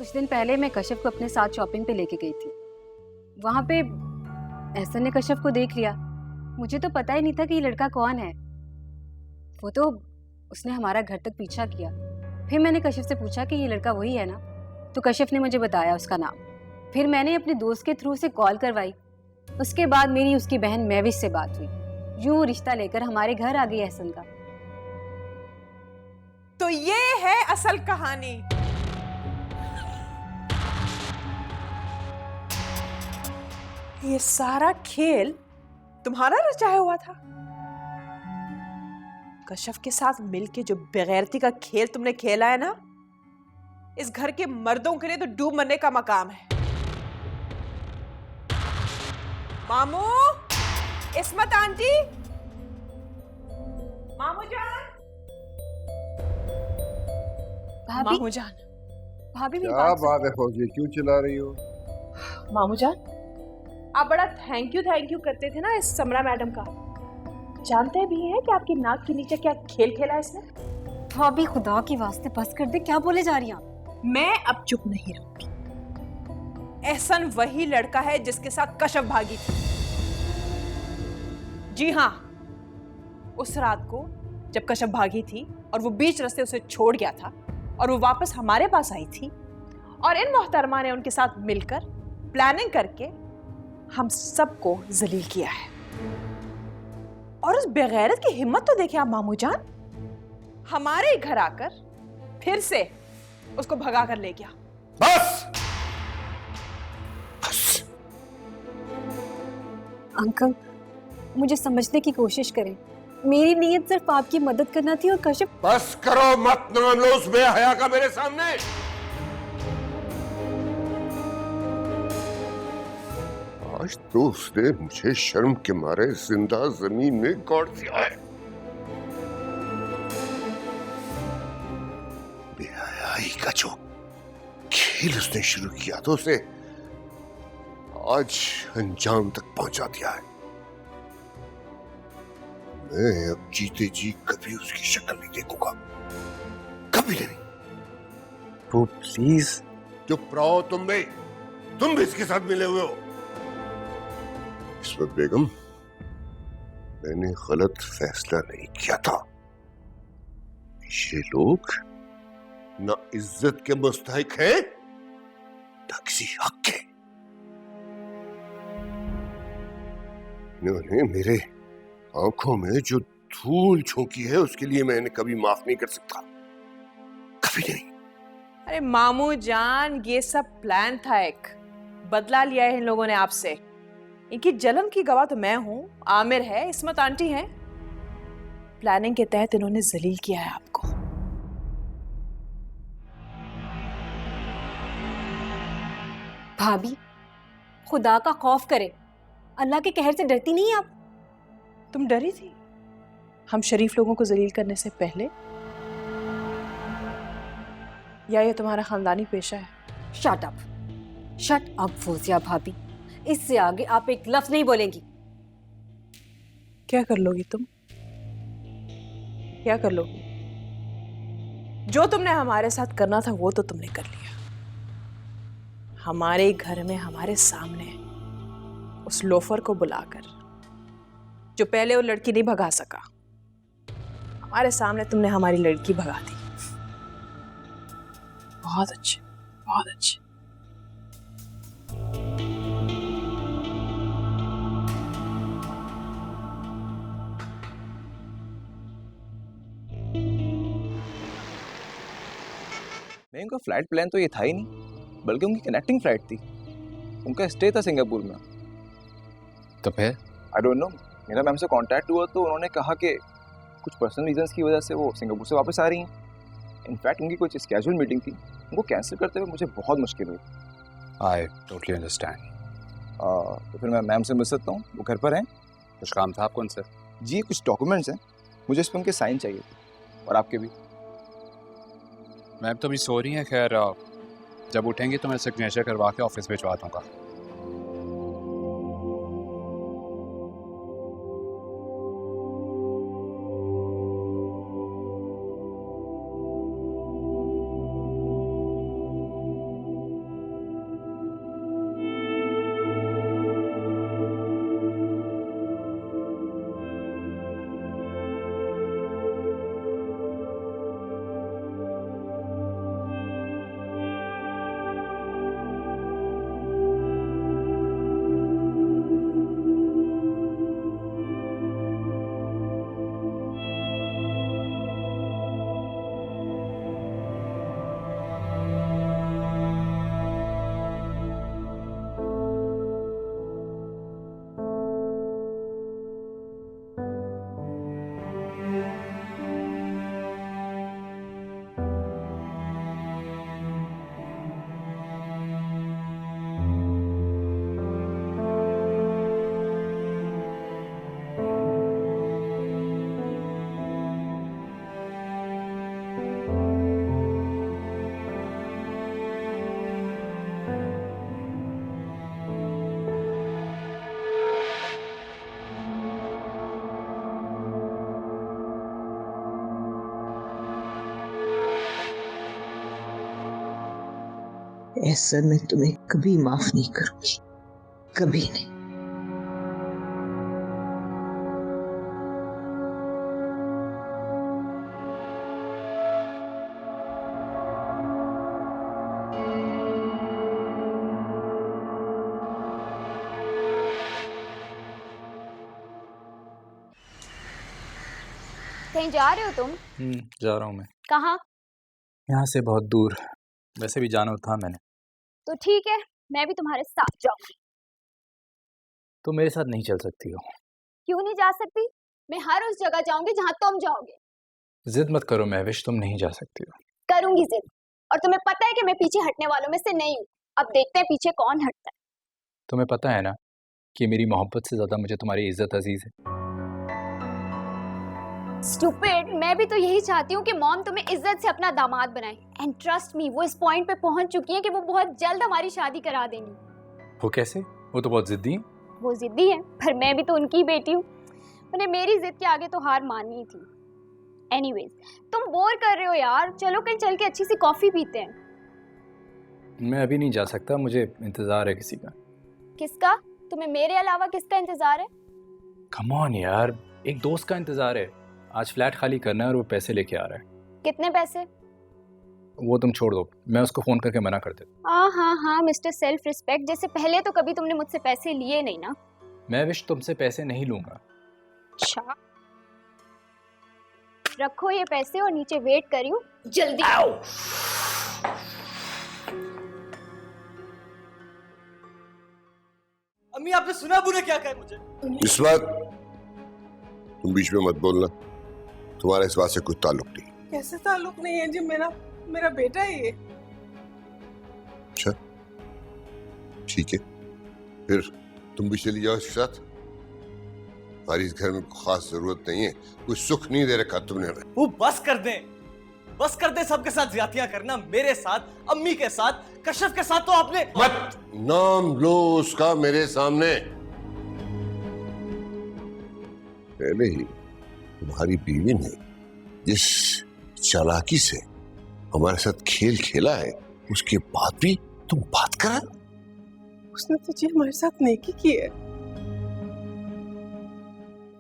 कुछ दिन पहले मैं कश्यप को अपने साथ शॉपिंग पे लेके गई थी। वहां पे एहसन ने कश्यप को देख लिया। मुझे तो पता ही नहीं था कि ये लड़का कौन है। वो तो उसने हमारा घर तक पीछा किया। फिर मैंने कश्यप से पूछा कि ये लड़का वही है ना, तो कश्यप ने मुझे बताया उसका नाम। फिर मैंने अपने दोस्त के थ्रू से कॉल करवाई। उसके बाद मेरी उसकी बहन मैविश से बात हुई। यूं रिश्ता लेकर हमारे घर आ गई एहसन का। तो ये है असल कहानी। ये सारा खेल तुम्हारा रचाया हुआ था। कश्यप के साथ मिलके जो बेगैरती का खेल तुमने खेला है ना, इस घर के मर्दों के लिए तो डूब मरने का मकाम है। मामू, इस्मत आंटी, मामू जान, मामू जान, भाभी मेरी क्या बात है फौजी, क्यों चिल्ला रही हो? मामू जान, आप बड़ा थैंक यू करते थे ना इस समरा मैडम का। जानते भी हैं कि आपकी नाक के नीचे क्या खेल खेला इसने? भाभी खुदा की वास्ते बस कर दे, क्या बोले जा रही हैं? मैं अब चुप नहीं रहूंगी। एहसन वही लड़का है जिसके साथ कश्यप भागी थी। जी हाँ, उस रात को जब कश्यप भागी थी और वो बीच रास्ते उसे छोड़ गया था और वो वापस हमारे पास आई थी और इन मोहतरमा ने उनके साथ मिलकर प्लानिंग करके हम सबको जलील किया है। और उस बेगैरत की हिम्मत तो देखिए आप मामू जान, हमारे घर आकर फिर से उसको भगा कर ले गया। बस बस। अंकल, मुझे समझने की कोशिश करें। मेरी नीयत सिर्फ आपकी मदद करना थी और कश्यप। बस करो, मत नाम लो उस बेहया का मेरे सामने। आज तो उसने मुझे शर्म के मारे जिंदा जमीन में गाड़ दिया है। बेहयाई का जो खेल उसने शुरू किया तो उसे आज अंजाम तक पहुंचा दिया है। मैं अब जीते जी कभी उसकी शक्ल नहीं देखूंगा, कभी नहीं। वो प्लीज। चुप रहो तुम भी इसके साथ मिले हुए हो। इस्मत बेगम, मैंने गलत फैसला नहीं किया था। ये लोग ना इज्जत के मुस्तहिक हैं, ना किसी हक के। इन्होंने मेरे आंखों में जो धूल झोंकी है उसके लिए मैं इन्हें कभी माफ नहीं कर सकता, कभी नहीं। अरे मामू जान, ये सब प्लान था, एक बदला लिया है इन लोगों ने आपसे। इनकी जलन की गवाह तो मैं हूं, आमिर है, इस्मत आंटी हैं। प्लानिंग के तहत इन्होंने जलील किया है आपको। भाभी, खुदा का खौफ करे, अल्लाह के कहर से डरती नहीं आप? तुम डरी थी हम शरीफ लोगों को जलील करने से पहले, या ये तुम्हारा खानदानी पेशा है? Shut up, shut up Fauzia भाभी, इससे आगे आप एक लफ्ज नहीं बोलेंगी। क्या कर लोगी तुम? क्या कर लोगी? जो तुमने हमारे साथ करना था वो तो तुमने कर लिया। हमारे घर में हमारे सामने उस लोफर को बुलाकर, जो पहले वो लड़की नहीं भगा सका, हमारे सामने तुमने हमारी लड़की भगा दी। बहुत अच्छे, बहुत अच्छे। नहीं, उनका फ्लाइट प्लान तो ये था ही नहीं, बल्कि उनकी कनेक्टिंग फ्लाइट थी। उनका स्टे था सिंगापुर में। तो फिर आई डोंट नो, मेरा मैम से कांटेक्ट हुआ तो उन्होंने कहा कि कुछ पर्सनल रीजंस की वजह से वो सिंगापुर से वापस आ रही हैं। इनफैक्ट उनकी कुछ स्केड्यूल मीटिंग थी, उनको कैंसिल करते हुए मुझे बहुत मुश्किल हुई। I totally understand. तो फिर मैं मैम से मिल सकता हूँ? वो घर पर हैं? कुछ काम था आपको उनसे? जी, कुछ डॉक्यूमेंट्स हैं, मुझे इस पर उनके साइन चाहिए थे, और आपके भी। मैम तो अभी सो रही हैं। खैर जब उठेंगी तो मैं सिग्नेचर करवा के ऑफिस भिजवा दूँगा। ऐसा मैं तुम्हें कभी माफ नहीं करूंगी, कभी नहीं। कहीं जा रहे हो तुम? जा रहा हूँ मैं, कहाँ? यहाँ से बहुत दूर। वैसे भी जाना था मैंने। तो ठीक है, मैं भी तुम्हारे साथ जाऊंगी। तो मेरे साथ नहीं चल सकती हो? क्यों नहीं जा सकती? मैं हर उस जगह जाऊंगी जहाँ तुम जाओगे। जिद मत करो महविश, तुम नहीं जा सकती हो। करूंगी जिद, और तुम्हें पता है कि मैं पीछे हटने वालों में से नहीं हूँ। अब देखते हैं पीछे कौन हटता है। तुम्हें पता है ना कि मेरी मोहब्बत से ज्यादा मुझे तुम्हारी इज्जत अजीज है। स्टूपिड, मैं भी तो यही चाहती हूँ कि मॉम तुम्हें इज्जत से अपना दामाद बनाए। एंड ट्रस्ट मी, वो इस पॉइंट पे पहुंच चुकी है कि वो बहुत जल्द हमारी शादी करा देंगी। वो कैसे? वो तो बहुत जिद्दी है। वो जिद्दी है, पर मैं भी तो उनकी बेटी हूँ। उन्हें मेरी जिद के आगे तो हार माननी थी। एनीवेज, तुम बोर कर रहे हो यार, चलो कहीं चल के अच्छी सी कॉफी पीते हैं। मैं अभी नहीं जा सकता, मुझे इंतजार है किसी का। किसका? तुम्हें मेरे अलावा किसका इंतजार है? कम ऑन यार, एक दोस्त का इंतजार है। आज फ्लैट खाली करना है और वो पैसे लेके आ रहा है। कितने पैसे? वो तुम छोड़ दो, मैं उसको फोन करके मना कर देता। हाँ मिस्टर सेल्फ रिस्पेक्ट, जैसे पहले तो कभी तुमने मुझसे पैसे लिए नहीं ना। मैं विश तुमसे पैसे नहीं लूंगा। अच्छा, रखो ये पैसे और नीचे वेट करी हूँ, जल्दी आओ। अम्मी आपने सुना अबू ने क्या कहा मुझे? इस बात तुम बीच में मत बोलना, तुम्हारा इस बात से कोई ताल्लुक नहीं। कैसे ताल्लुक नहीं है जी? मेरा बेटा है ये। अच्छा ठीक है, फिर तुम भी चली जाओ इसके साथ। हमारी इस घर में खास जरूरत नहीं है, कोई सुख नहीं दे रखा तुमने हमें। वो बस कर दे सबके साथ ज्यादतियां करना, मेरे साथ, अम्मी के साथ, कशफ के साथ। तो आपने मत नाम लो उसका मेरे सामने। पहले ही तुम्हारी बीवी ने जिस चालाकी से हमारे साथ खेल खेला है, उसके बाद भी तुम बात करा। उसने तो जी हमारे साथ नेकी की है।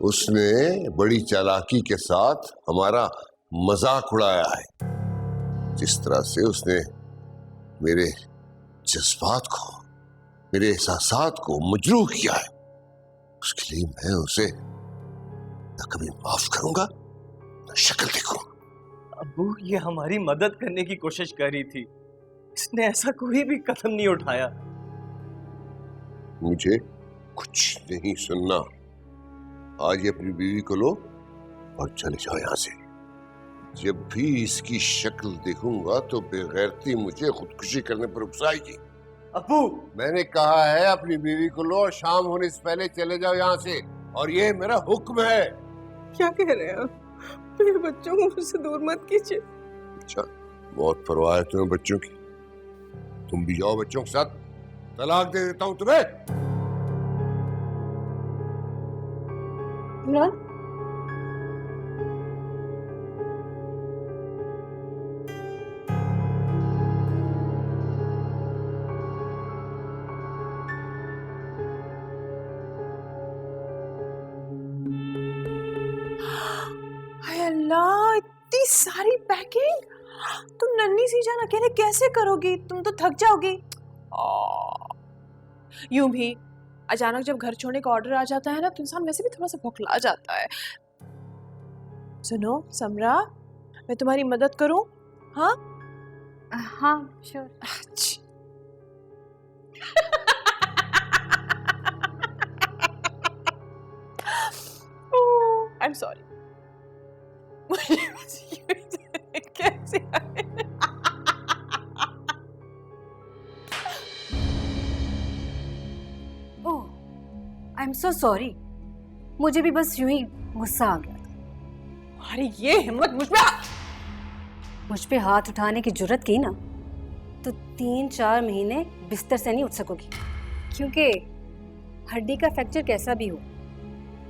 उसने बड़ी चालाकी के साथ हमारा मजाक उड़ाया है। जिस तरह से उसने मेरे जज्बात को, मेरे एहसासात को मजरूह किया है, उसके लिए मैं उसे न कभी माफ करूंगा न शक्ल देखूंगा। अबू ये हमारी मदद करने की कोशिश कर रही थी, इसने ऐसा कोई भी कदम नहीं उठाया। मुझे कुछ नहीं सुनना। आज ये अपनी बीवी को लो और चले जाओ यहाँ से। जब भी इसकी शक्ल देखूंगा तो बेगैरती मुझे खुदकुशी करने पर उकसाएगी। अबू मैंने कहा है अपनी बीवी को लो और शाम होने से पहले चले जाओ यहाँ से, और ये मेरा हुक्म है। क्या कह रहे हैं आप? मेरे बच्चों को मुझसे दूर मत कीजिए। अच्छा, बहुत परवाह है तुम्हें बच्चों की। तुम भी जाओ बच्चों के साथ, तलाक दे देता हूँ तुम्हें। इमरान, हाय अल्लाह, इतनी सारी पैकिंग तुम नन्ही सी जान अकेले कैसे करोगी? तुम तो थक जाओगी। यूं भी अचानक जब घर छोड़ने का ऑर्डर आ जाता है ना, तो इंसान वैसे भी थोड़ा सा बौखला जाता है। सुनो समरा, मैं तुम्हारी मदद करूं? हाँ हाँ श्योर। I am sorry. कैसे ओह, आई एम सो सॉरी। मुझे भी बस यूं ही गुस्सा आ गया था। अरे ये हिम्मत मुझ पे हाथ उठाने की जुर्रत की ना, तो 3-4 महीने बिस्तर से नहीं उठ सकोगी, क्योंकि हड्डी का फ्रैक्चर कैसा भी हो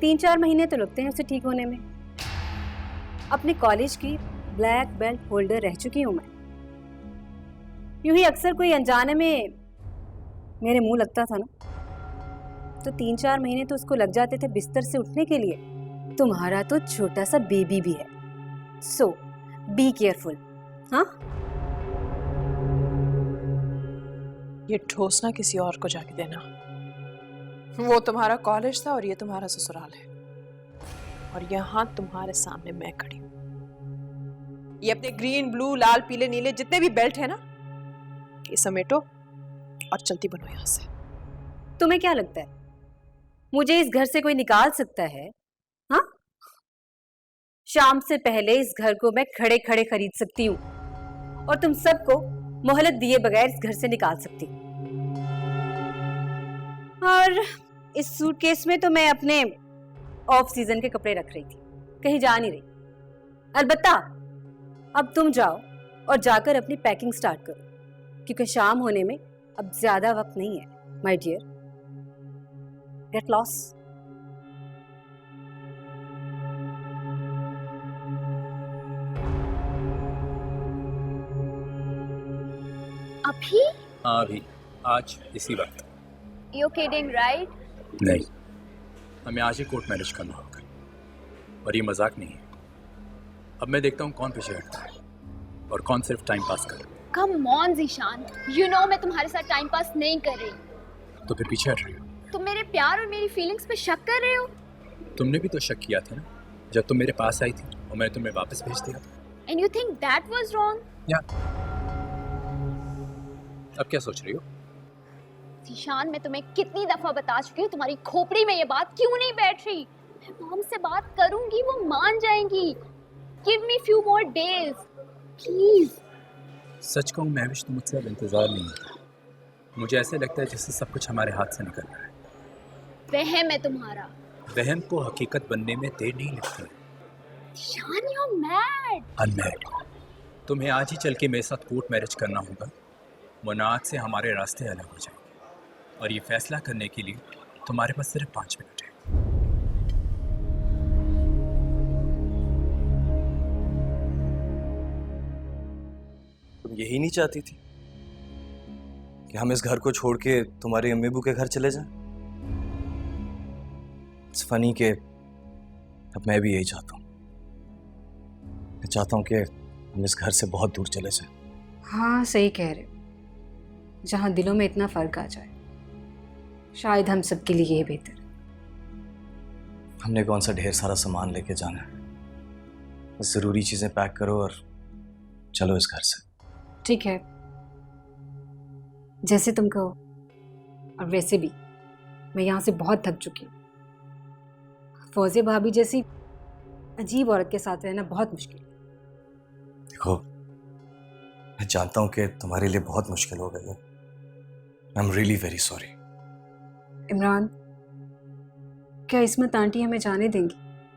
3-4 महीने तो लगते हैं उसे ठीक होने में। अपने कॉलेज की ब्लैक बेल्ट होल्डर रह चुकी हूँ मैं। यूं ही अक्सर कोई अनजाने में मेरे मुंह लगता था ना, तो 3-4 महीने तो उसको लग जाते थे बिस्तर से उठने के लिए। तुम्हारा तो छोटा सा बेबी भी है, सो बी केयरफुल। हाँ, ये ठोस ना किसी और को जाके देना। वो तुम्हारा कॉलेज था और ये तुम्हारा ससुराल है, और यहाँ तुम्हारे सामने मैं खड़ी हूँ। ये अपने ग्रीन, ब्लू, लाल, पीले, नीले जितने भी बेल्ट है ना, ये समेटो और चलती बनो यहाँ से। तुम्हें क्या लगता है मुझे इस घर से कोई निकाल सकता है? हाँ, शाम से पहले इस घर को मैं खड़े खड़े खरीद सकती हूँ और तुम सबको मोहलत दिए बगैर इस घर से निकाल सकती हूँ। और इस सूटकेस में तो मैं अपने ऑफ सीजन के कपड़े रख रही थी, कहीं जा नहीं रही। अलबत्ता अब तुम जाओ और जाकर अपनी पैकिंग स्टार्ट करो, क्योंकि शाम होने में अब ज्यादा वक्त नहीं है माय डियर। Get lost. अभी? हाँ अभी, आज इसी वक्त। You kidding right? नहीं, हमें आज ही कोर्ट मैरिज करना होगा, और ये मजाक नहीं है। अब मैं देखता हूँ कौन पीछे हटता है और कौन सिर्फ टाइम पास कर। Come on Zeeshan, you know मैं तुम्हारे साथ टाइम पास नहीं कर रही। तो फिर पीछे हट रही हो? तुम मेरे प्यार और मेरी फीलिंग्स पे शक कर रहे हो? तुमने भी तो शक किया था ना जब तुम मेरे पास आई थी और मैं तुम्हें वापस भेज दिया था। And you think that was wrong? या अब क्या सोच रही हो? ज़ीशान, मैं तुम्हें कितनी दफा बता चुकी हूँ, तुम्हारी खोपड़ी में ये बात क्यों नहीं बैठ रही? मैं मॉम से बात करूंगी, वो मान जाएंगी। Give me few more days please. सच कहूँ महविश, तो मुझसे अब इंतजार नहीं होता। मुझे ऐसे लगता है जैसे सब कुछ हमारे हाथ से निकल रहा है। वहम है तुम्हारा। वहम को हकीकत बनने में देर नहीं लगती। Zeeshan, you are mad. Unmad. तुम्हें आज ही चल के मेरे साथ कोर्ट मैरिज करना होगा, वरना आज से हमारे रास्ते अलग हो जाएंगे। और ये फैसला करने के लिए तुम्हारे पास सिर्फ 5 मिनट है। तुम यही नहीं चाहती थी कि हम इस घर को छोड़ के तुम्हारे अम्मी अब्बू के घर चले जाएं? इट्स फनी कि अब मैं भी यही चाहता हूँ। मैं चाहता हूँ कि हम इस घर से बहुत दूर चले जाएं। हाँ, सही कह रहे हो। जहाँ दिलों में इतना फर्क आ जाए, शायद हम सबके लिए ये बेहतर है। हमने कौन सा ढेर सारा सामान लेके जाना है? बस ज़रूरी चीज़ें पैक करो और चलो इस घर से। ठीक है, जैसे तुम कहो। और वैसे भी मैं यहाँ से बहुत थक चुकी हूँ। फौजिया भाभी जैसी अजीब औरत के साथ रहना बहुत मुश्किल है। देखो, मैं जानता हूँ कि तुम्हारे लिए बहुत मुश्किल हो गई है। I am really very sorry. Imran, क्या इस्मत आंटी हमें जाने देंगी?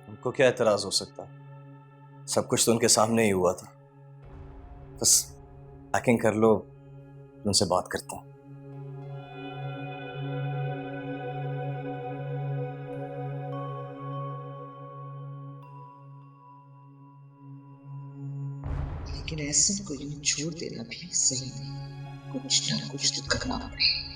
उनको क्या एतराज़ हो सकता? सब कुछ तो उनके सामने ही हुआ था। बस पैकिंग कर लो, उनसे बात करता हूँ। लेकिन ऐसे को यूं छोड़ देना भी सही नहीं, कुछ ना कुछ तो करना पड़ेगा।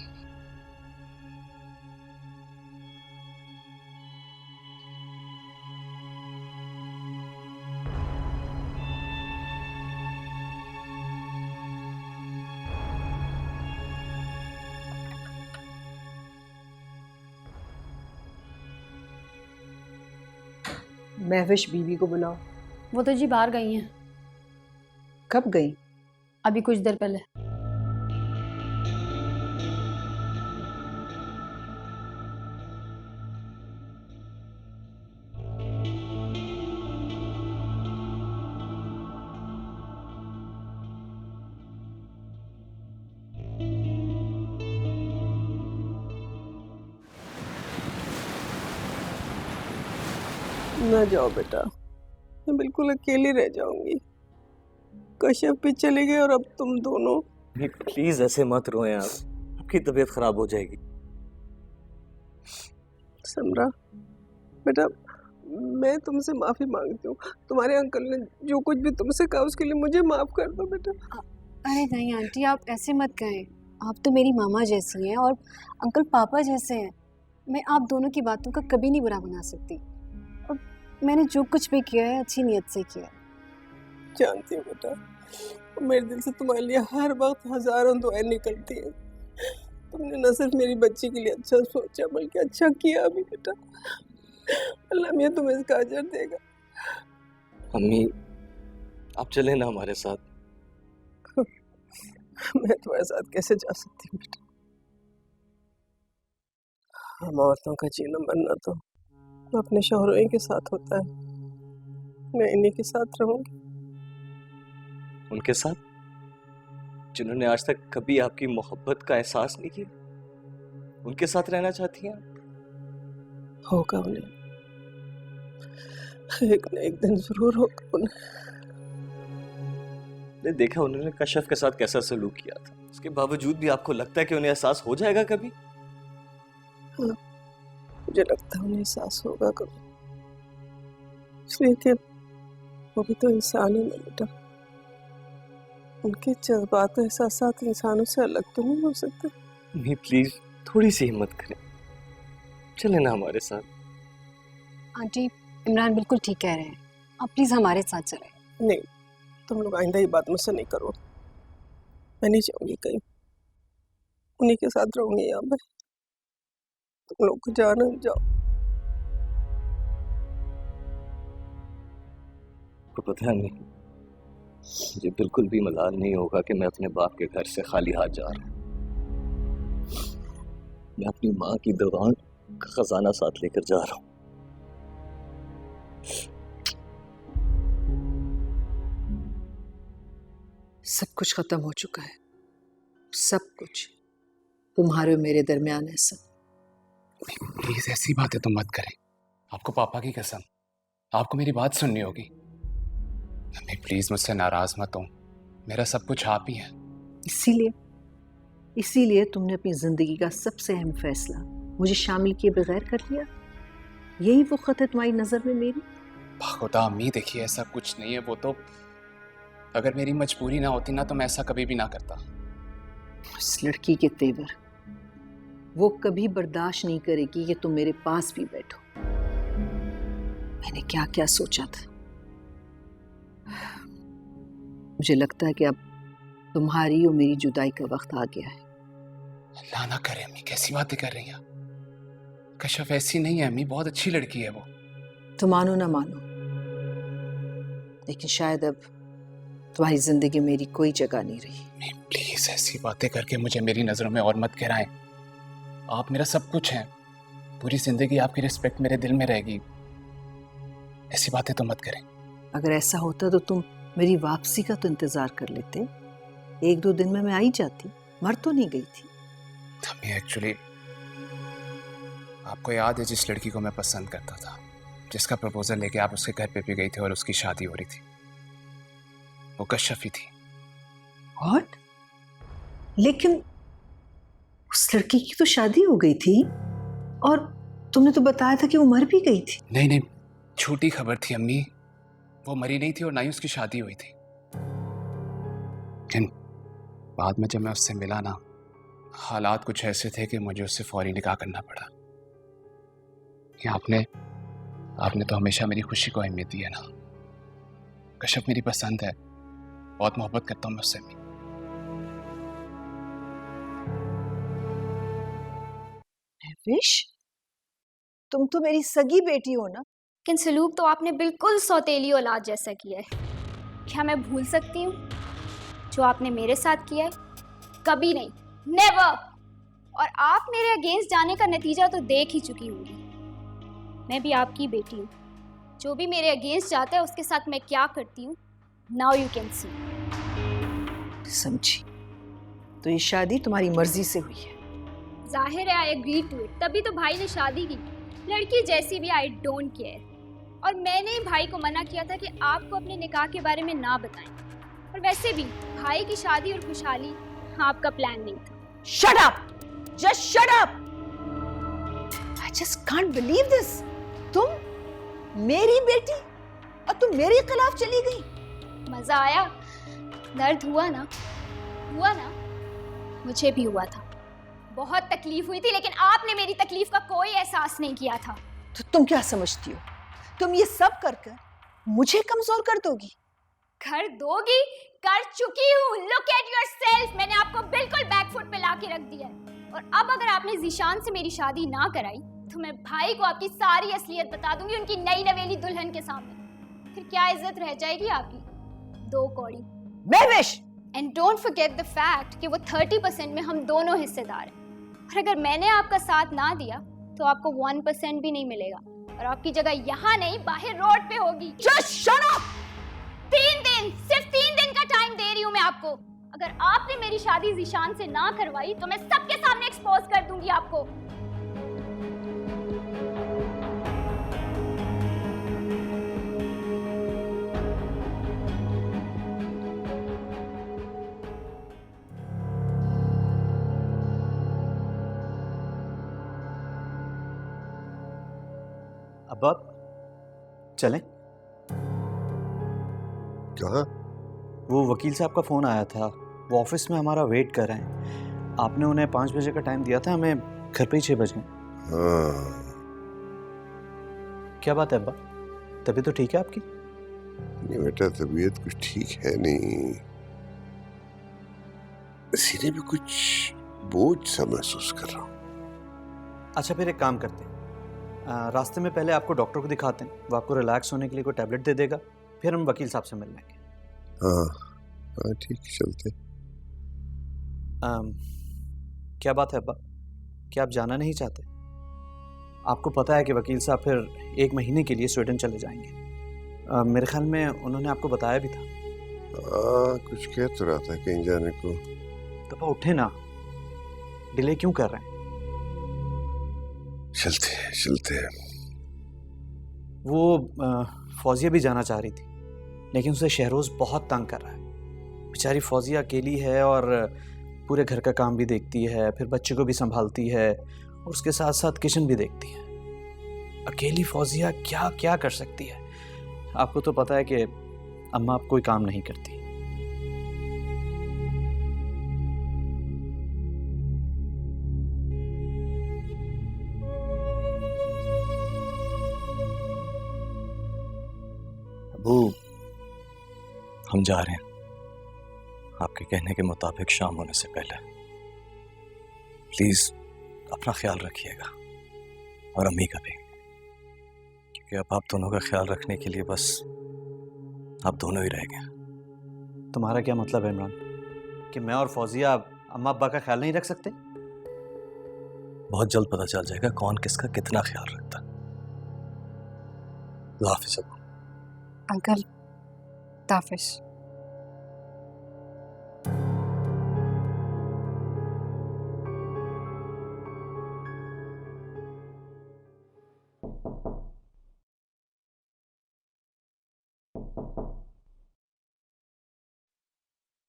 महविश बीवी को बुलाओ। वो तो जी बाहर गई हैं। कब गई? अभी कुछ देर पहले। ना जाओ बेटा, मैं बिल्कुल अकेली रह जाऊंगी। कश्यप भी चले गए और अब तुम दोनों। प्लीज ऐसे मत रोएं आप, आपकी तबीयत खराब हो जाएगी। समरा बेटा, मैं तुमसे माफी मांगती हूँ। तुम्हारे अंकल ने जो कुछ भी तुमसे कहा उसके लिए मुझे माफ कर दो बेटा। अरे नहीं आंटी, आप ऐसे मत कहें। आप तो मेरी मामा जैसी हैं और अंकल पापा जैसे हैं। मैं आप दोनों की बातों का कभी नहीं बुरा बना सकती। और मैंने जो कुछ भी किया है अच्छी नीयत से किया है। जानती हूँ बेटा, मेरे दिल से तुम्हारे लिए हर वक्त हजारों दुआएं निकलती हैं। तुमने न सिर्फ मेरी बच्ची के लिए अच्छा सोचा बल्कि अच्छा किया भी बेटा। अल्लाह मियां तुम्हें इसका अजर देगा। अम्मी, आप चले ना हमारे साथ। मैं तुम्हारे साथ कैसे जा सकती हूँ बेटा? हम औरतों का जीना मरना तो अपने शौहरों ही के साथ होता है। मैं इन्हीं के साथ रहूंगी। उनके साथ जिन्होंने आज तक कभी आपकी मोहब्बत का एहसास नहीं किया, उनके साथ रहना चाहती हैं? होगा उन्हें, एक न एक दिन जरूर होगा उन्हें। ने देखा उन्होंने कशफ के साथ कैसा सलूक किया था, उसके बावजूद भी आपको लगता है कि उन्हें एहसास हो जाएगा कभी? हाँ, मुझे लगता है उन्हें एहसास होगा कभी, इसलिए कि वो भी तो इंसान है ना बेटा। उनके जज्बात और एहसासात इंसानों से अलग तो नहीं हो सकते। नहीं, प्लीज थोड़ी सी हिम्मत करें, चले ना हमारे साथ। आंटी, इमरान बिल्कुल ठीक कह रहे हैं। आप प्लीज हमारे साथ चलें। नहीं, तुम लोग आइंदा ये बात मुझसे नहीं करो। मैं नहीं जाऊंगी कहीं, उन्हीं के साथ रहूंगी यहाँ पे। तुम लोग को जाना जाओ। को पता नहीं, मुझे बिल्कुल भी मलाल नहीं होगा कि मैं अपने बाप के घर से खाली हाथ जा रहा हूँ। मैं अपनी माँ की दवा का खजाना साथ लेकर जा रहा हूँ। सब कुछ खत्म हो चुका है, सब कुछ। तुम्हारे और मेरे दरमियान है सब। प्लीज ऐसी बातें तो मत करें। आपको पापा की कसम, आपको मेरी बात सुननी होगी। मम्मी प्लीज मुझसे नाराज मत हो, मेरा सब कुछ आप ही है। इसीलिए तुमने अपनी जिंदगी का सबसे अहम फैसला मुझे शामिल किए बगैर कर लिया। यही वो खत है तुम्हारी नजर में मेरी? खुदा अम्मी देखिए, ऐसा कुछ नहीं है। वो तो अगर मेरी मजबूरी ना होती ना तो मैं ऐसा कभी भी ना करता। इस लड़की के तेवर वो कभी बर्दाश्त नहीं करेगी कि तुम मेरे पास भी बैठो। मैंने क्या क्या सोचा था। मुझे लगता है कि अब तुम्हारी और मेरी जुदाई का वक्त आ गया है। अल्लाह ना करे अम्मी, कैसी बातें कर रही हैं? कशफ ऐसी नहीं है अम्मी, बहुत अच्छी लड़की है वो। तो मानो ना मानो, लेकिन शायद अब तुम्हारी जिंदगी में मेरी कोई जगह नहीं रही। प्लीज ऐसी बातें करके मुझे मेरी नजरों में और मत गिराएं। आप मेरा सब कुछ हैं, पूरी जिंदगी आपकी रिस्पेक्ट मेरे दिल में रहेगी। ऐसी बातें तो मत करें। अगर ऐसा होता तो तुम मेरी वापसी का तो इंतजार कर लेते। 1-2 दिन में मैं आई जाती, मर तो नहीं गई थी। एक्चुअली आपको याद है जिस लड़की को मैं पसंद करता था, जिसका प्रपोजल लेके आप उसके घर पे भी गई थी और उसकी शादी हो रही थी, वो कशफी थी। What? लेकिन उस लड़की की तो शादी हो गई थी और तुमने तो बताया था कि वो मर भी गई थी। नहीं नहीं, झूठी खबर थी अम्मी, वो मरी नहीं थी और ना ही उसकी शादी हुई थी। लेकिन बाद में जब मैं उससे मिला ना, हालात कुछ ऐसे थे कि मुझे उससे फौरी निकाह करना पड़ा। कि आपने तो हमेशा मेरी खुशी को अहमियत दी है ना। कशफ मेरी पसंद है, बहुत मोहब्बत करता हूँ मैं उससे। विश, तुम तो मेरी सगी बेटी हो ना। लेकिन सलूक तो आपने बिल्कुल सौतेली औलाद जैसा किया है। क्या मैं भूल सकती हूँ जो आपने मेरे साथ किया है? कभी नहीं, नेवर। और आप मेरे अगेंस्ट जाने का नतीजा तो देख ही चुकी होंगी। मैं भी आपकी बेटी हूँ, जो भी मेरे अगेंस्ट जाता है उसके साथ मैं क्या करती हूँ, नाउ यू कैन सी। समझी, तो ये शादी तुम्हारी मर्जी से हुई है? जाहिर है आई एग्री टू इट, तभी तो भाई ने शादी की। लड़की जैसी भी आई डोंट केयर। और मैंने ही भाई को मना किया था कि आपको अपने निकाह के बारे में ना बताएं। और वैसे भी भाई की शादी और खुशहाली आपका प्लान नहीं था। Shut up! Just shut up! I just can't believe this. तुम मेरी बेटी और तुम मेरे खिलाफ चली गई। मजा आया? दर्द हुआ ना? हुआ ना, मुझे भी हुआ था। बहुत तकलीफ हुई थी, लेकिन आपने मेरी तकलीफ का कोई एहसास नहीं किया था। तो तुम क्या समझती हो, तुम ये सब कर कर मुझे कमजोर कर दोगी? कर दोगी? कर चुकी हूँ। लुक एट योरसेल्फ, मैंने आपको बिल्कुल बैकफुट पे लाके रख दिया है। और अब अगर आपने जीशान से मेरी शादी ना कराई तो मैं भाई को आपकी सारी असलियत बता दूंगी उनकी नई नवेली दुल्हन के सामने। फिर क्या इज्जत रह जाएगी आपकी? 2 कौड़ी। Mahvish! And don't forget the fact कि वो 30% में हम दोनों हिस्सेदार हैं। और अगर मैंने आपका साथ ना दिया तो आपको 1% भी नहीं मिलेगा, और आपकी जगह यहाँ नहीं बाहर रोड पे होगी। Just shut up! 3 दिन, सिर्फ 3 दिन का टाइम दे रही हूँ मैं आपको। अगर आपने मेरी शादी जीशान से ना करवाई तो मैं सबके सामने एक्सपोज कर दूंगी आपको। अब आप चलें? कहाँ? वो वकील साहब का फ़ोन आया था, वो ऑफिस में हमारा वेट कर रहे हैं। आपने उन्हें 5 बजे का टाइम दिया था, हमें घर पे ही 6 बजे। हाँ। क्या बात है अब्बा, तबीयत तो ठीक है आपकी? नहीं बेटा, तबीयत कुछ ठीक है नहीं, सीने में कुछ बोझ सा महसूस कर रहा हूँ। अच्छा फिर एक काम करते हैं, रास्ते में पहले आपको डॉक्टर को दिखाते हैं, वो आपको रिलैक्स होने के लिए कोई टैबलेट दे देगा, फिर हम वकील साहब से मिल लेंगे। हाँ हाँ ठीक, चलते। क्या बात है अब्बा, क्या आप जाना नहीं चाहते? आपको पता है कि वकील साहब फिर 1 महीने के लिए स्वीडन चले जाएंगे। मेरे ख्याल में उन्होंने आपको बताया भी था। कुछ कह तो रहा था कहीं जाने को। तो आप उठे ना, डिले क्यों कर रहे हैं? चलते। वो फौजिया भी जाना चाह रही थी, लेकिन उसे शहरोज बहुत तंग कर रहा है। बेचारी फौजिया अकेली है और पूरे घर का काम भी देखती है, फिर बच्चे को भी संभालती है और उसके साथ साथ किचन भी देखती है। अकेली फौजिया क्या क्या कर सकती है? आपको तो पता है कि अम्मा अब कोई काम नहीं करती। अबू, हम जा रहे हैं आपके कहने के मुताबिक शाम होने से पहले। प्लीज अपना ख्याल रखिएगा और अम्मी का भी, क्योंकि अब आप दोनों का ख्याल रखने के लिए बस आप दोनों ही रह गए। तुम्हारा क्या मतलब है इमरान, कि मैं और फौजिया अम्मा अब्बा का ख्याल नहीं रख सकते? बहुत जल्द पता चल जाएगा कौन किसका कितना ख्याल रखता। हाफिज अबू। अंकल ताफिश।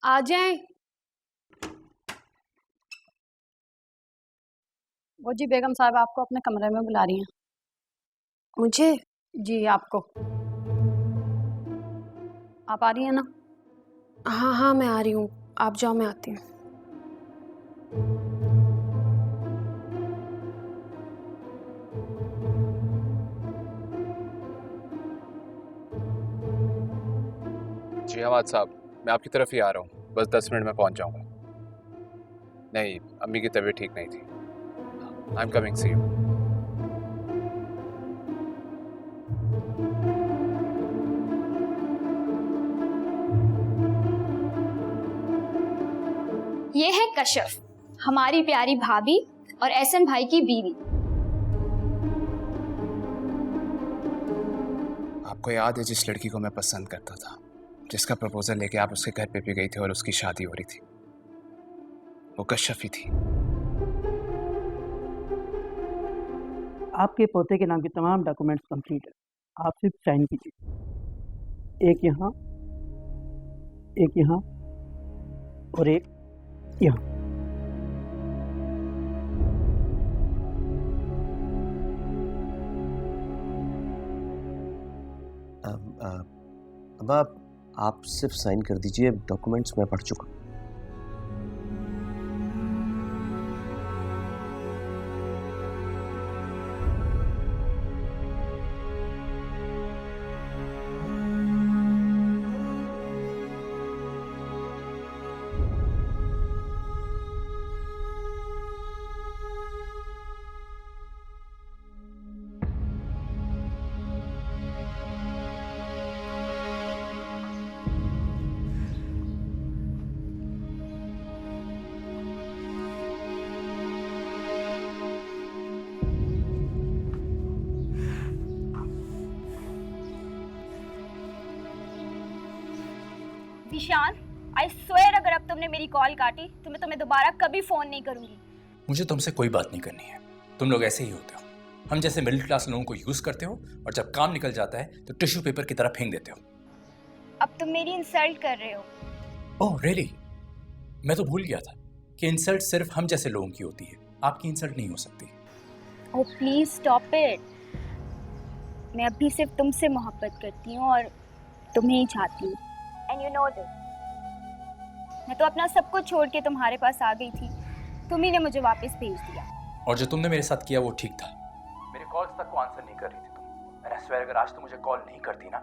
आ जाएं। वो जी बेगम साहब आपको अपने कमरे में बुला रही हैं। मुझे? जी आपको। आप आ रही हैं ना? हाँ हाँ मैं आ रही हूँ, आप जाओ मैं आती हूँ। जी हमाद साहब, मैं आपकी तरफ ही आ रहा हूँ, बस 10 मिनट में पहुँच जाऊँगा। नहीं, अम्मी की तबीयत ठीक नहीं थी। I am coming see you. ये है कशफ, हमारी प्यारी भाभी और एहसन भाई की बीवी। आपको याद है जिस लड़की को मैं पसंद करता था, जिसका प्रपोजल लेके आप उसके घर पे भी गई थी और उसकी शादी हो रही थी? वो कशफ ही थी। आपके पोते के नाम के तमाम डॉक्यूमेंट्स कंप्लीट है, आप सिर्फ साइन कीजिए। एक यहाँ और एक यहाँ। अब आप सिर्फ साइन कर दीजिए, डॉक्यूमेंट्स मैं पढ़ चुका। ईशान, आई स्वेयर अगर अब तुमने मेरी कॉल काटी तो मैं तुम्हें दोबारा कभी फोन नहीं करूंगी। मुझे तुमसे कोई बात नहीं करनी है। तुम लोग ऐसे ही होते हो, हम जैसे मिडिल क्लास लोगों को यूज करते हो और जब काम निकल जाता है तो टिश्यू पेपर की तरह फेंक देते हो। अब तुम मेरी इंसल्ट कर रहे हो। Oh really? मैं तो भूल गया था कि इंसल्ट सिर्फ हम जैसे लोगों की होती है, आपकी इंसल्ट नहीं हो सकती। Oh please stop it. मैं अभी सिर्फ तुमसे मोहब्बत करती हूँ और तुम्हें ही चाहती हूँ, एंड यू नो दिस। मैं तो अपना सब कुछ छोड़ के तुम्हारे पास आ गई थी, तुम ही ने मुझे वापस भेज दिया। और जो तुमने मेरे साथ किया वो ठीक था। मेरे कॉल्स तक को आंसर नहीं कर रही थी तुम। मैंने स्वेयर अगर आज तुम मुझे कॉल नहीं करती ना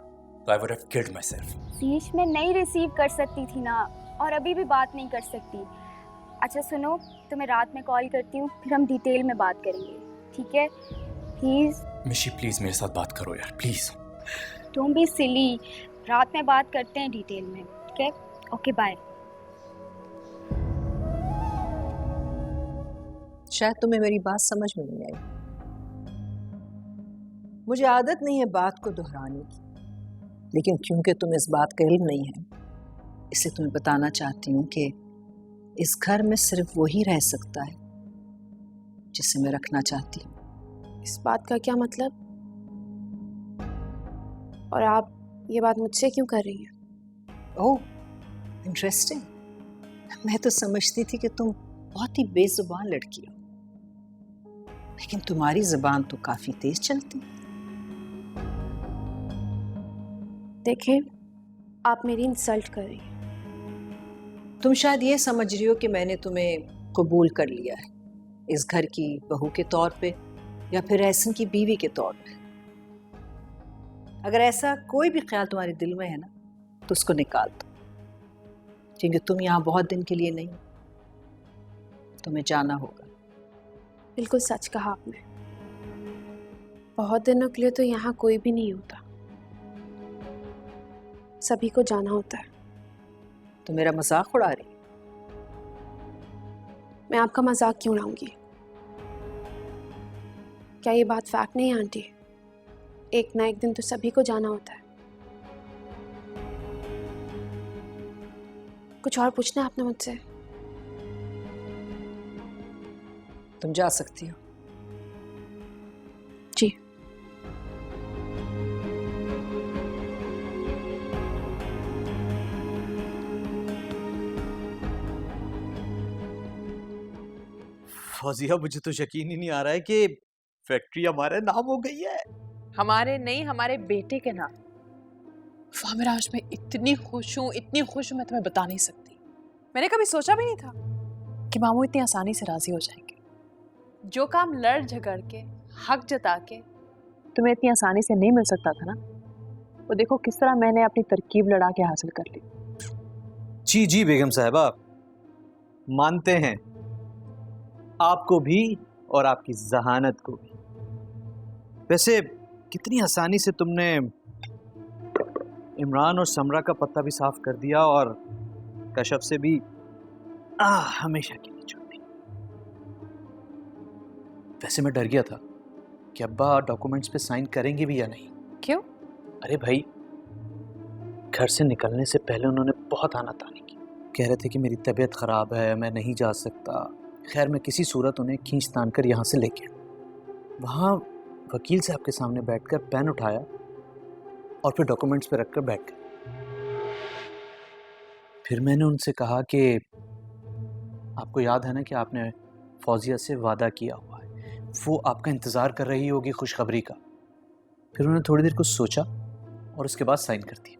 तो I would have killed my self. शीश मैं नहीं रिसीव कर सकती थी ना, और अभी भी बात नहीं कर सकती। अच्छा सुनो, तुम्हें रात में कॉल करती हूँ, फिर हम डिटेल में बात करेंगे, ठीक है? प्लीज मिशी प्लीज मेरे साथ बात करो यार, प्लीज। Don't be silly. रात में बात करते हैं डिटेल में, ठीक है? Okay bye. शायद तुम्हें मेरी बात समझ में नहीं आई। मुझे आदत नहीं है बात को दोहराने की, लेकिन क्योंकि तुम इस बात का इल्म नहीं है, इसलिए तुम्हें बताना चाहती हूँ कि इस घर में सिर्फ वही रह सकता है जिसे मैं रखना चाहती हूँ। इस बात का क्या मतलब? और आप ये बात मुझसे क्यों कर रही हैं? Oh interesting. मैं तो समझती थी कि तुम बहुत ही बेजुबान लड़की हो, लेकिन तुम्हारी जुबान तो काफी तेज चलती है। देखिए, आप मेरी इंसल्ट कर रही हैं। तुम शायद ये समझ रही हो कि मैंने तुम्हें कबूल कर लिया है इस घर की बहू के तौर पे या फिर एहसन की बीवी के तौर पे। अगर ऐसा कोई भी ख्याल तुम्हारे दिल में है ना तो उसको निकाल दो, क्योंकि तुम यहाँ बहुत दिन के लिए नहीं, तुम्हें जाना होगा। बिल्कुल सच कहा आपने। बहुत दिनों के लिए तो यहाँ कोई भी नहीं होता, सभी को जाना होता है। तो मेरा मजाक उड़ा रही? मैं आपका मजाक क्यों उड़ाऊंगी? क्या ये बात फैक्ट नहीं आंटी? एक ना एक दिन तो सभी को जाना होता है। कुछ और पूछना है आपने मुझसे? तुम जा सकती हो। जी। फौजिया, मुझे तो यकीन ही नहीं आ रहा है कि फैक्ट्री हमारे नाम हो गई है। हमारे नहीं, हमारे बेटे के नाम। फामिरा, आज मैं इतनी खुश हूँ, इतनी खुश हूँ, मैं तुम्हें बता नहीं सकती। मैंने कभी सोचा भी नहीं था कि मामू इतनी आसानी से राजी हो जाएंगे। जो काम लड़ झगड़ के, हक जता के तुम्हें इतनी आसानी से नहीं मिल सकता था ना, वो देखो किस तरह मैंने अपनी तरकीब लड़ा के हासिल कर ली। जी जी बेगम साहिबा, मानते हैं आपको भी और आपकी जहानत को भी। वैसे कितनी आसानी से तुमने इमरान और समरा का पत्ता भी साफ कर दिया और कशफ से भी हमेशा के लिए छोड़ दी। वैसे मैं डर गया था कि अब्बा डॉक्यूमेंट्स पे साइन करेंगे भी या नहीं। क्यों? अरे भाई, घर से निकलने से पहले उन्होंने बहुत आनाकानी की। कह रहे थे कि मेरी तबीयत ख़राब है, मैं नहीं जा सकता। खैर, मैं किसी सूरत उन्हें खींच तान कर यहाँ से लेके वहाँ वकील साहब के सामने बैठकर पेन उठाया और फिर डॉक्यूमेंट्स पे रखकर बैठ गए। फिर मैंने उनसे कहा कि आपको याद है ना कि आपने फौजिया से वादा किया हुआ है, वो आपका इंतज़ार कर रही होगी खुशखबरी का। फिर उन्होंने थोड़ी देर कुछ सोचा और उसके बाद साइन कर दिया।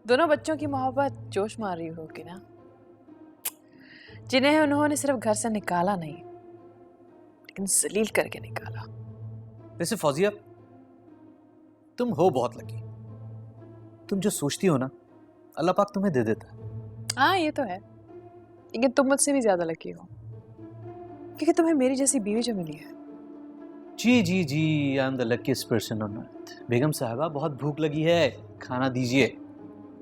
दोनों बच्चों की मोहब्बत जोश मार रही होगी ना, जिन्हें उन्होंने सिर्फ घर से निकाला नहीं, लेकिन जलील करके निकाला। वैसे फौजिया, तुम हो बहुत लकी। तुम जो सोचती हो ना, अल्लाह पाक तुम्हें दे देता है। हाँ ये तो है, लेकिन तुम मुझसे भी ज्यादा लकी हो, क्योंकि तुम्हें मेरी जैसी बीवी जो मिली है। जी जी जी, I am the luckiest person on earth. बेगम साहबा, बहुत भूख लगी है, खाना दीजिए।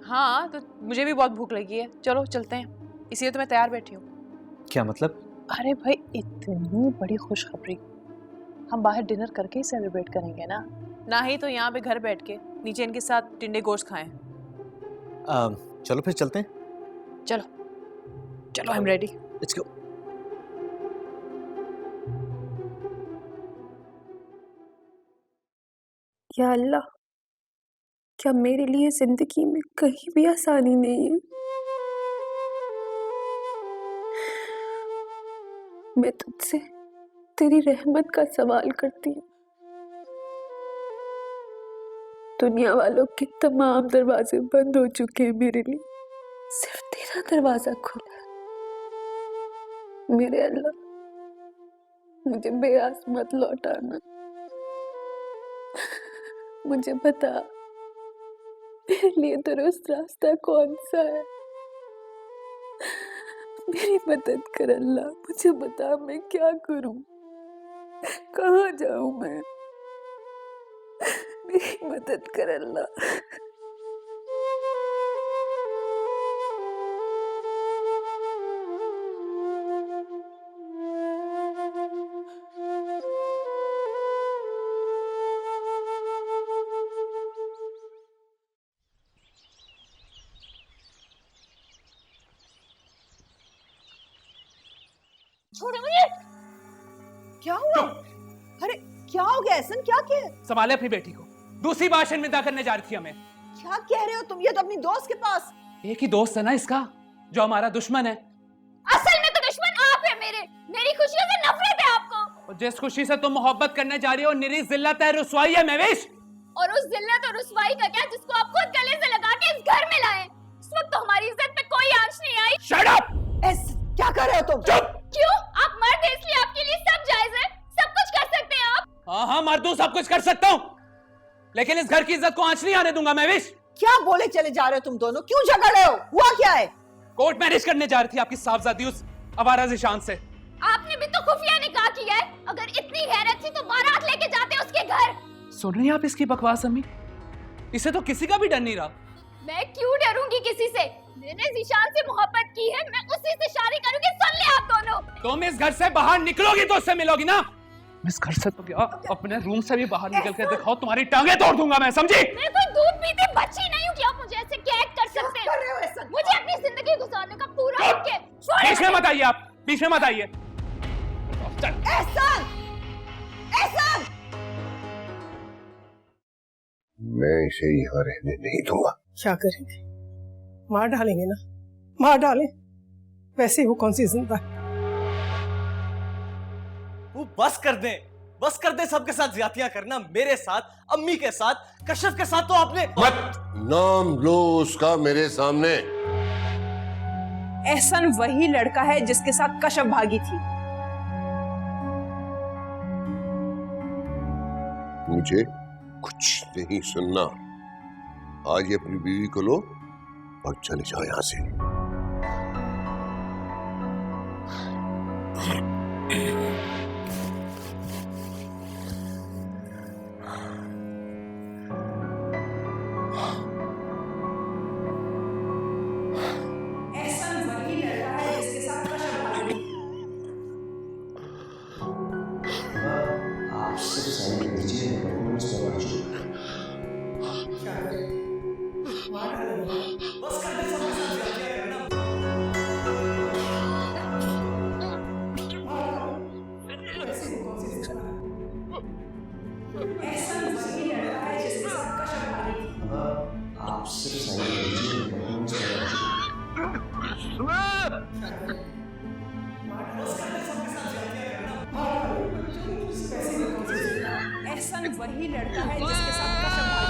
हाँ तो मुझे भी बहुत भूख लगी है, चलो चलते हैं, इसलिए तो मैं तैयार बैठी हूँ। क्या मतलब? अरे भाई, इतनी बड़ी खुशखबरी हम बाहर डिनर करके ही सेलिब्रेट करेंगे ना ही तो यहाँ पे घर बैठ के नीचे इनके साथ टिंडे गोश्त खाएं। चलो फिर चलते हैं। चलो चलो, I am ready. Let's go. या अल्लाह, क्या मेरे लिए जिंदगी में कहीं भी आसानी नहीं है? मैं तुझसे तेरी रहमत का सवाल करती हूँ। दुनिया वालों के तमाम दरवाजे बंद हो चुके हैं, मेरे लिए सिर्फ तेरा दरवाजा खुला है। मेरे अल्लाह, मुझे बेआस मत लौटाना। मुझे बता, मेरे लिए दुरुस्त रास्ता कौन सा है? मेरी मदद कर अल्लाह, मुझे बता मैं क्या करूं, कहाँ जाऊं मैं? मेरी मदद कर अल्लाह। छोड़ो मुझे। क्या हुआ? अरे क्या हो गया ऐसन? क्या किया? संभाले अपनी बेटी को। दूसरी बार शर्मिंदा करने जा रही थी हमें। क्या कह रहे हो तुम? ये तो अपनी दोस्त के पास। एक ही दोस्त है ना इसका, जो हमारा दुश्मन है। असल में तो दुश्मन आप है मेरे। मेरी खुशियों से नफरत है आपको। और जिस खुशी से तुम मोहब्बत करने जा रही हो, निरी जिल्लत है, रुसवाई है महविश। और उस जिल्लत और रुसवाई का क्या, जिसको आप खुद गले से लगा के इस घर में लाए? इस वक्त तो हमारी इज्जत पे कोई आंच नहीं आई। Shut up! क्या कर रहे हो तुम? चुप! क्यों? आप मर्द हैं इसलिए आपके लिए सब जायज है, सब कुछ कर सकते हैं आप। हाँ हाँ, मर्द हूं, सब कुछ कर सकता हूँ, लेकिन इस घर की इज्जत को आंच नहीं आने दूंगा महविश। क्या बोले चले जा रहे हो तुम दोनों? क्यों झगड़ रहे हो? हुआ क्या है? कोर्ट मैरिज करने जा रही थी आपकी साहबजादी उस आवारा ज़िशान से। आपने भी तो खुफिया निकाह किया है। अगर इतनी गैरत थी तो बारात लेके जाते उसके घर। सुन रही हैं आप इसकी बकवास अम्मी? इसे तो किसी का भी डर नहीं रहा। मैं क्यों डरूंगी किसी से? मैंने ज़िशान से मोहब्बत की है, मैं उसी से शादी करूंगी। सुन ले आप दोनों। तुम इस घर से बाहर निकलोगी तो उससे मिलोगी ना। इस घर से तो क्या, अपने रूम से भी बाहर निकल के दिखाओ, तुम्हारी टांगे तोड़ दूंगा मैं, समझी? मैं कोई दूध पीती बच्ची नहीं हूँ कि आप मुझे ऐसे कैद कर सकते हैं। मुझे अपनी जिंदगी गुजारने का पूरा हक है। बीच में मत आइए आप, बीच में मत आइए। एहसान! एहसान! मैं इसे यहाँ रहने नहीं दूंगा। क्या करेंगे? मार डालेंगे ना, मार डालें। वैसे वो कौन सी जिंदा है? वो बस कर दे सबके साथ ज्यादतियां करना, मेरे साथ, अम्मी के साथ, कश्यप के साथ। तो आपने मत नाम लो उसका मेरे सामने। एहसन वही लड़का है जिसके साथ कश्यप भागी थी। मुझे कुछ नहीं सुनना। आज ये अपनी बीवी को लो और चले जाओ यहां से। एहसन वही लड़का है जिसके साथ कश्यप